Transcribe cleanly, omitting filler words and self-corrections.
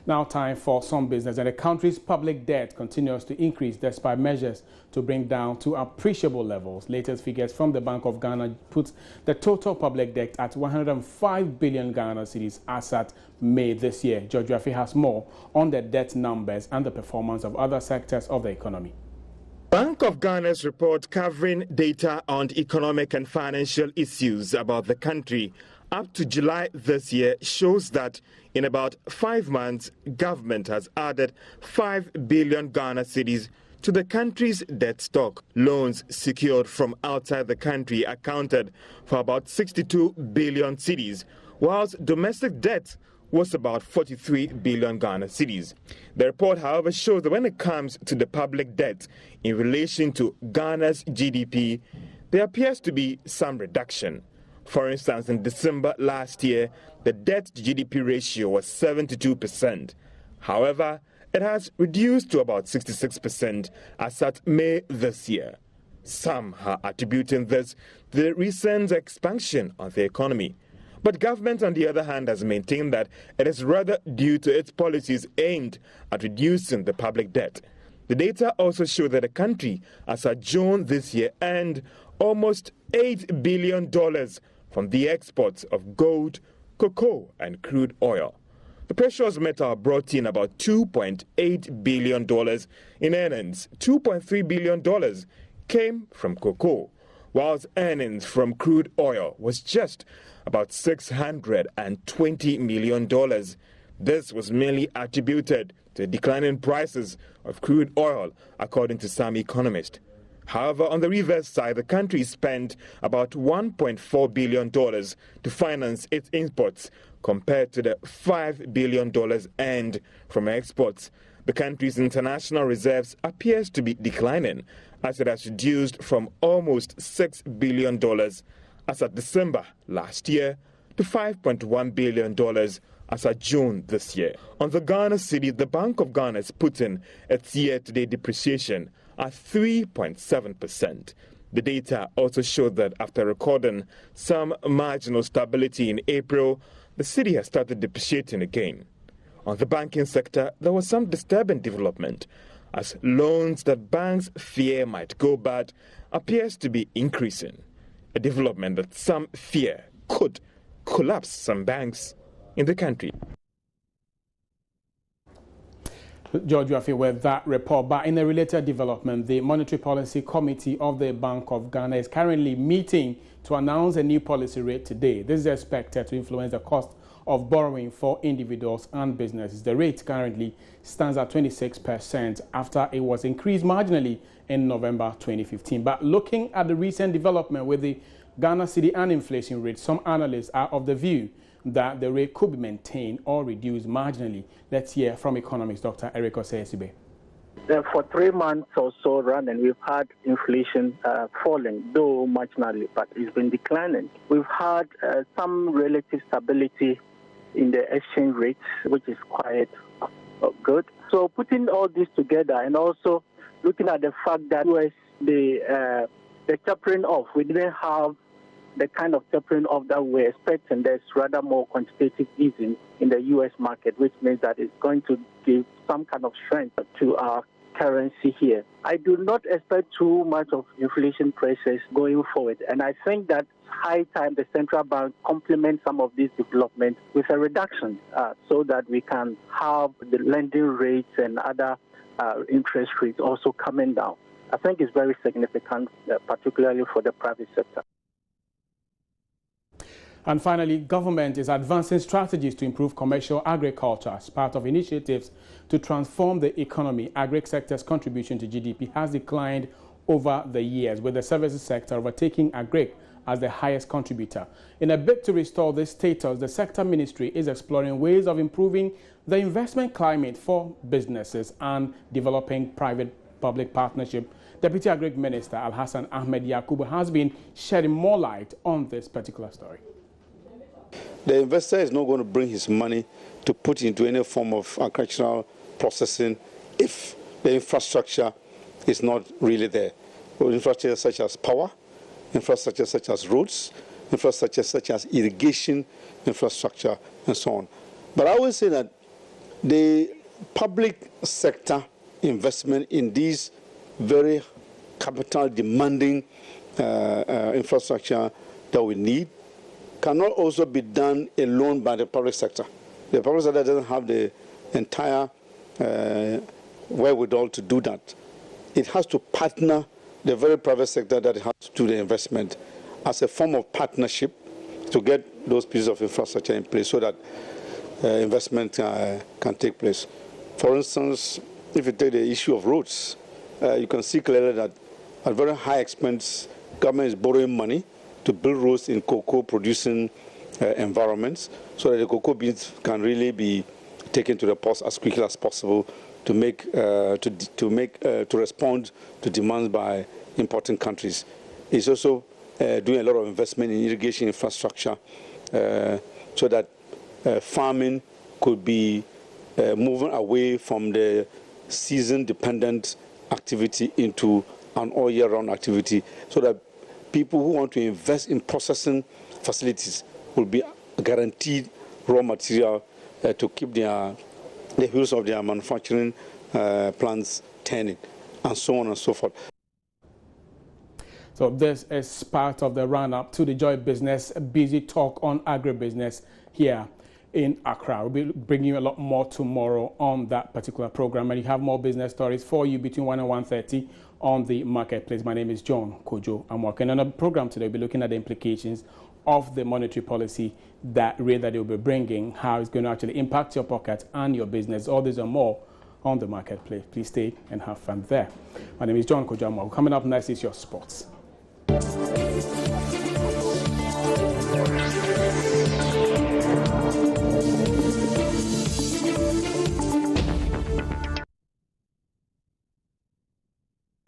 Now time for some business, and the country's public debt continues to increase despite measures to bring down to appreciable levels. Latest figures from the Bank of Ghana puts the total public debt at 105 billion Ghana cedis as at May this year. George Rafi has more on the debt numbers and the performance of other sectors of the economy. Bank of Ghana's report covering data on economic and financial issues about the country up to July this year shows that in about 5 months, government has added 5 billion Ghana cedis to the country's debt stock. Loans secured from outside the country accounted for about 62 billion cedis, whilst domestic debt was about 43 billion Ghana cedis. The report, however, shows that when it comes to the public debt in relation to Ghana's GDP, there appears to be some reduction. For instance, in December last year, the debt-to-GDP ratio was 72%. However, it has reduced to about 66% as at May this year. Some are attributing this to the recent expansion of the economy. But government, on the other hand, has maintained that it is rather due to its policies aimed at reducing the public debt. The data also show that the country, as at June this year, earned almost $8 billion from the exports of gold, cocoa, and crude oil. The precious metal brought in about $2.8 billion in earnings. $2.3 billion came from cocoa, whilst earnings from crude oil was just about $620 million. This was mainly attributed to declining prices of crude oil, according to some economists. However, on the reverse side, the country spent about $1.4 billion to finance its imports compared to the $5 billion earned from exports. The country's international reserves appears to be declining as it has reduced from almost $6 billion as at December last year to $5.1 billion as at June this year. On the Ghana cedi, the Bank of Ghana is putting its year-to-date depreciation at 3.7%. The data also showed that after recording some marginal stability in April, the cedi has started depreciating again. On the banking sector, there was some disturbing development, as loans that banks fear might go bad appears to be increasing, a development that some fear could collapse some banks in the country. George Rafi with that report. But in a related development, the Monetary Policy Committee of the Bank of Ghana is currently meeting to announce a new policy rate today. This is expected to influence the cost of borrowing for individuals and businesses. The rate currently stands at 26% after it was increased marginally in November 2015. But looking at the recent development with the Ghana cedi and inflation rate, some analysts are of the view that the rate could be maintained or reduced marginally. Let's hear from economist Dr. Eric Osei-Sibe. For 3 months or so running, we've had inflation falling, though marginally, but it's been declining. We've had some relative stability in the exchange rates, which is quite good. So putting all this together and also looking at the fact that the tapering off, we didn't have the kind of tapering off that we're expecting. There's rather more quantitative easing in the U.S. market, which means that it's going to give some kind of strength to our currency here. I do not expect too much of inflation pressures going forward, and I think that it's high time the central bank complements some of these developments with a reduction so that we can have the lending rates and other interest rates also coming down. I think it's very significant, particularly for the private sector. And finally, government is advancing strategies to improve commercial agriculture as part of initiatives to transform the economy. Agri sector's contribution to GDP has declined over the years, with the services sector overtaking agri as the highest contributor. In a bid to restore this status, the sector ministry is exploring ways of improving the investment climate for businesses and developing private-public partnership. Deputy Agri Minister Alhassan Ahmed Yakubu has been shedding more light on this particular story. The investor is not going to bring his money to put into any form of agricultural processing if the infrastructure is not really there. Infrastructure such as power, infrastructure such as roads, infrastructure such as irrigation infrastructure, and so on. But I always say that the public sector investment in these very capital demanding infrastructure that we need cannot also be done alone by the public sector. The public sector doesn't have the entire wherewithal to do that. It has to partner the very private sector that has to do the investment as a form of partnership to get those pieces of infrastructure in place so that investment can take place. For instance, if you take the issue of roads, you can see clearly that at very high expense, government is borrowing money to build roads in cocoa-producing environments so that the cocoa beans can really be taken to the ports as quickly as possible to respond to demands by importing countries. It's also doing a lot of investment in irrigation infrastructure so that farming could be moving away from the season-dependent activity into an all-year-round activity, so that people who want to invest in processing facilities will be guaranteed raw material to keep the wheels of their manufacturing plants turning, and so on and so forth. So this is part of the run-up to the Joy Business Busy Talk on Agribusiness here in Accra. We'll be bringing you a lot more tomorrow on that particular program, and you have more business stories for you between 1 and 1:30 on the marketplace. My name is John Kojo. I'm working on a program today. We'll be looking at the implications of the monetary policy rate that they'll be bringing, how it's going to actually impact your pocket and your business. All this and more on the marketplace. Please stay and have fun there. My name is John Kojo. Coming up next is your sports.